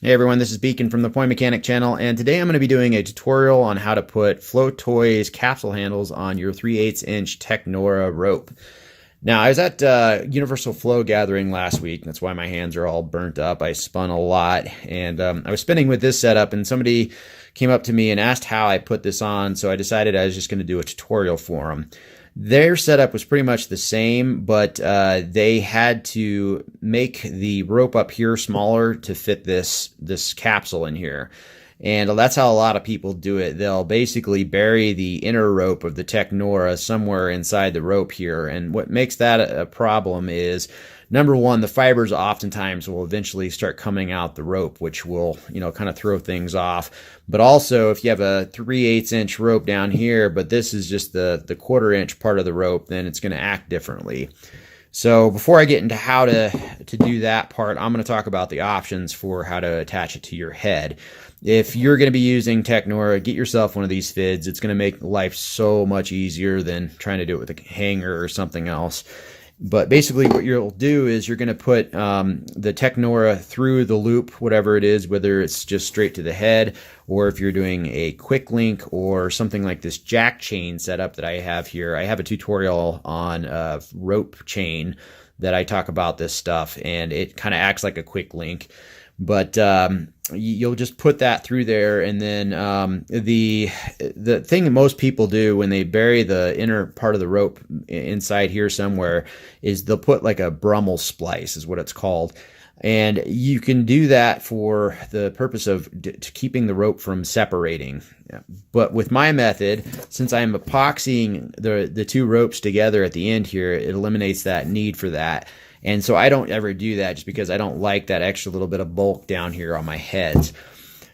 Hey everyone, this is Beacon from the POI Mechanic channel, and today I'm going to be doing a tutorial on how to put Flowtoys capsule handles on your 3/8 inch Technora rope. Now, I was at Universal Flow Gathering last week. That's why my hands are all burnt up. I spun a lot, and I was spinning with this setup, and somebody came up to me and asked how I put this on, so I decided I was just going to do a tutorial for them. Their setup was pretty much the same, but they had to make the rope up here smaller to fit this capsule in here. And that's how a lot of people do it. They'll basically bury the inner rope of the Technora somewhere inside the rope here. And what makes that a problem is, number one, the fibers oftentimes will eventually start coming out the rope, which will, kind of throw things off. But also, if you have a 3/8 inch rope down here, but this is just the 1/4 inch part of the rope, then it's going to act differently. So before I get into how to do that part, I'm going to talk about the options for how to attach it to your head. If you're going to be using Technora, get yourself one of these fids. It's going to make life so much easier than trying to do it with a hanger or something else. But basically what you'll do is you're going to put the Technora through the loop, whatever it is, whether it's just straight to the head, or if you're doing a quick link or something like this jack chain setup that I have here. I have a tutorial on rope chain that I talk about this stuff, and it kind of acts like a quick link. But you'll just put that through there, and then the thing that most people do when they bury the inner part of the rope inside here somewhere is they'll put like a Brummel splice, is what it's called. And you can do that for the purpose of keeping the rope from separating. But with my method, since I'm epoxying the two ropes together at the end here, it eliminates that need for that. And so I don't ever do that just because I don't like that extra little bit of bulk down here on my heads.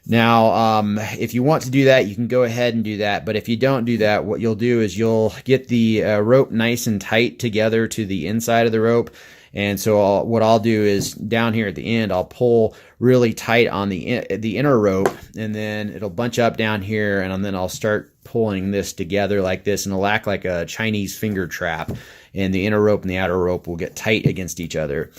Now, if you want to do that, you can go ahead and do that. But if you don't do that, what you'll do is you'll get the rope nice and tight together to the inside of the rope. And so what I'll do is down here at the end, I'll pull really tight on the inner rope, and then it'll bunch up down here, and then I'll start pulling this together like this, and it'll act like a Chinese finger trap, and the inner rope and the outer rope will get tight against each other.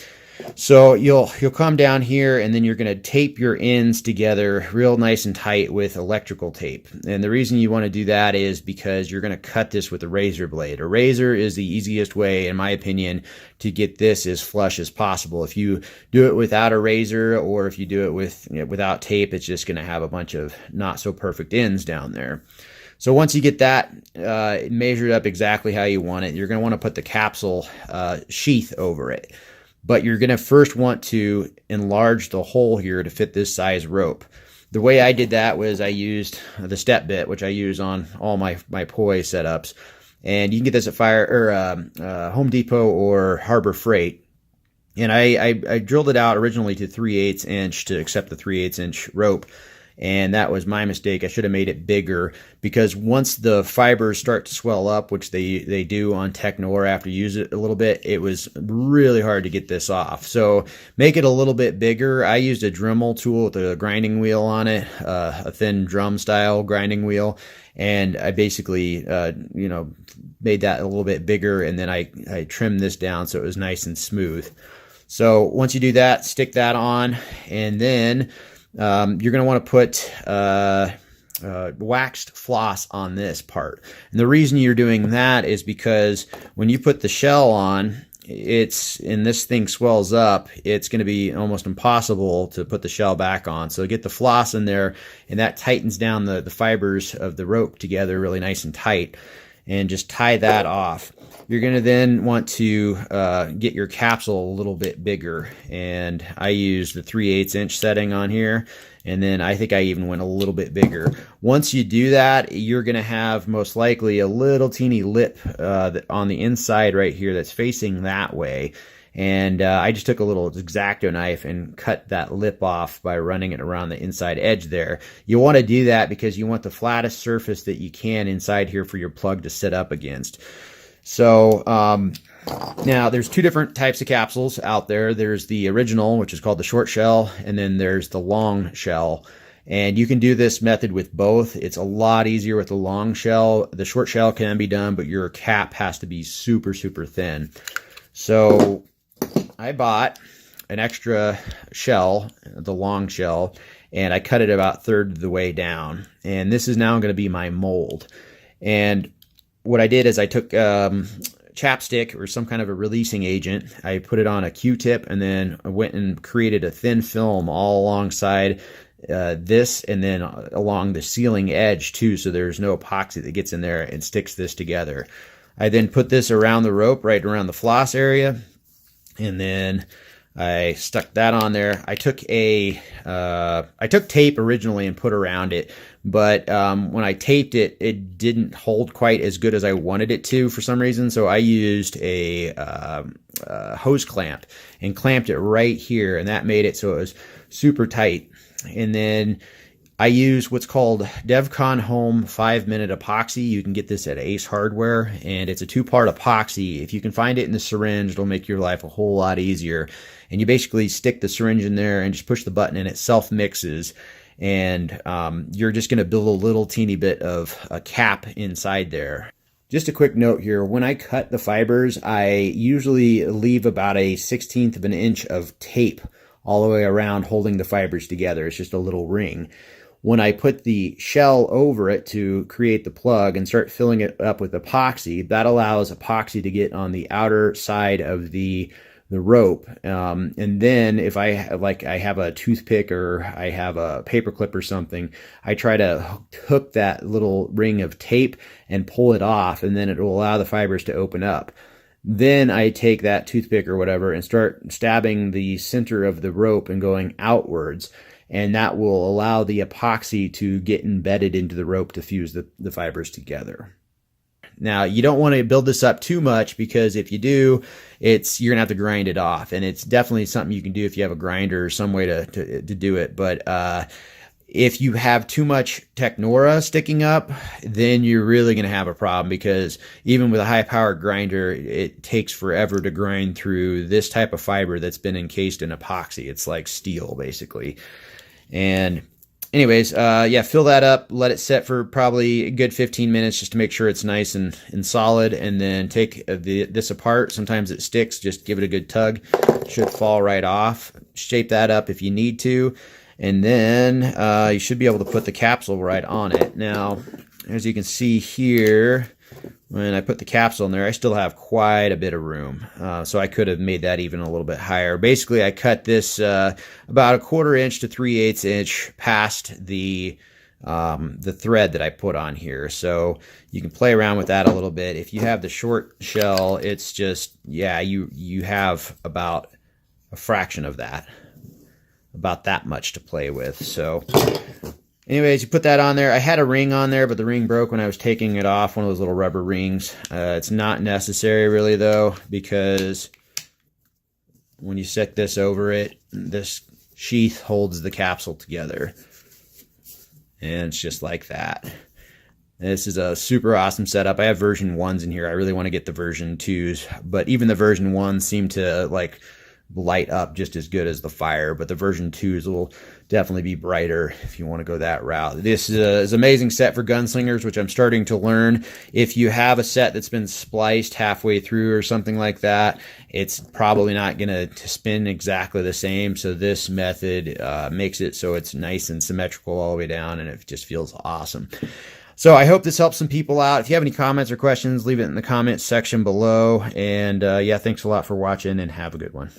So you'll come down here, and then you're going to tape your ends together real nice and tight with electrical tape. And the reason you want to do that is because you're going to cut this with a razor blade. A razor is the easiest way, in my opinion, to get this as flush as possible. If you do it without a razor, or if you do it without tape, it's just going to have a bunch of not so perfect ends down there. So once you get that measured up exactly how you want it, you're going to want to put the capsule sheath over it. But you're going to first want to enlarge the hole here to fit this size rope. The way I did that was I used the step bit, which I use on all my POI setups. And you can get this at Home Depot or Harbor Freight. And I drilled it out originally to 3/8 inch to accept the 3/8 inch rope. And that was my mistake. I should have made it bigger, because once the fibers start to swell up, which they do on Technora after you use it a little bit, it was really hard to get this off. So make it a little bit bigger. I used a Dremel tool with a grinding wheel on it, a thin drum style grinding wheel. And I basically, made that a little bit bigger, and then I trimmed this down so it was nice and smooth. So once you do that, stick that on, and then you're going to want to put waxed floss on this part. And the reason you're doing that is because when you put the shell on, and this thing swells up, it's going to be almost impossible to put the shell back on. So get the floss in there, and that tightens down the fibers of the rope together really nice and tight, and just tie that off. You're going to then want to get your capsule a little bit bigger, and I used the 3/8 inch setting on here, and then I think I even went a little bit bigger. Once you do that, you're going to have most likely a little teeny lip on the inside right here that's facing that way. And I just took a little X-Acto knife and cut that lip off by running it around the inside edge there. You want to do that because you want the flattest surface that you can inside here for your plug to sit up against. So now there's two different types of capsules out there. There's the original, which is called the short shell, and then there's the long shell. And you can do this method with both. It's a lot easier with the long shell. The short shell can be done, but your cap has to be super, super thin. So I bought an extra shell, the long shell, and I cut it about third of the way down. And this is now going to be my mold. And what I did is I took chapstick or some kind of a releasing agent. I put it on a Q-tip, and then I went and created a thin film all alongside this, and then along the sealing edge too, so there's no epoxy that gets in there and sticks this together. I then put this around the rope, right around the floss area, and then I stuck that on there. I took tape originally and put around it, but when I taped it, it didn't hold quite as good as I wanted it to for some reason. So I used a hose clamp and clamped it right here, and that made it so it was super tight. And then I use what's called DevCon Home 5-minute epoxy. You can get this at Ace Hardware, and it's a 2-part epoxy. If you can find it in the syringe, it'll make your life a whole lot easier. And you basically stick the syringe in there and just push the button, and it self-mixes. And you're just going to build a little teeny bit of a cap inside there. Just a quick note here, when I cut the fibers, I usually leave about a 1/16 of an inch of tape all the way around holding the fibers together. It's just a little ring. When I put the shell over it to create the plug and start filling it up with epoxy, that allows epoxy to get on the outer side of the rope. And then if I have a toothpick or I have a paper clip or something, I try to hook that little ring of tape and pull it off, and then it will allow the fibers to open up. Then I take that toothpick or whatever and start stabbing the center of the rope and going outwards. And that will allow the epoxy to get embedded into the rope to fuse the fibers together. Now, you don't want to build this up too much, because if you do, you're going to have to grind it off. And it's definitely something you can do if you have a grinder or some way to do it. But if you have too much Technora sticking up, then you're really going to have a problem, because even with a high-powered grinder, it takes forever to grind through this type of fiber that's been encased in epoxy. It's like steel, basically. And anyways, yeah, fill that up, let it set for probably a good 15 minutes just to make sure it's nice and solid, and then take this apart. Sometimes it sticks, just give it a good tug. It should fall right off. Shape that up if you need to. And then you should be able to put the capsule right on it. Now, as you can see here, when I put the capsule in there, I still have quite a bit of room. So I could have made that even a little bit higher. Basically, I cut this about 1/4 inch to 3/8 inch past the thread that I put on here. So you can play around with that a little bit. If you have the short shell, it's just, yeah, you have about a fraction of that. About that much to play with. So anyways, you put that on there. I had a ring on there, but the ring broke when I was taking it off, one of those little rubber rings. It's not necessary really though, because when you stick this over it, this sheath holds the capsule together. And it's just like that. This is a super awesome setup. I have version 1s in here. I really want to get the version 2s, but even the version 1s seem to like light up just as good as the fire, but the version 2s will definitely be brighter if you want to go that route. This is an amazing set for gunslingers, which I'm starting to learn. If you have a set that's been spliced halfway through or something like that, it's probably not going to spin exactly the same. So this method makes it so it's nice and symmetrical all the way down, and it just feels awesome. So I hope this helps some people out. If you have any comments or questions, leave it in the comments section below. And yeah, thanks a lot for watching, and have a good one.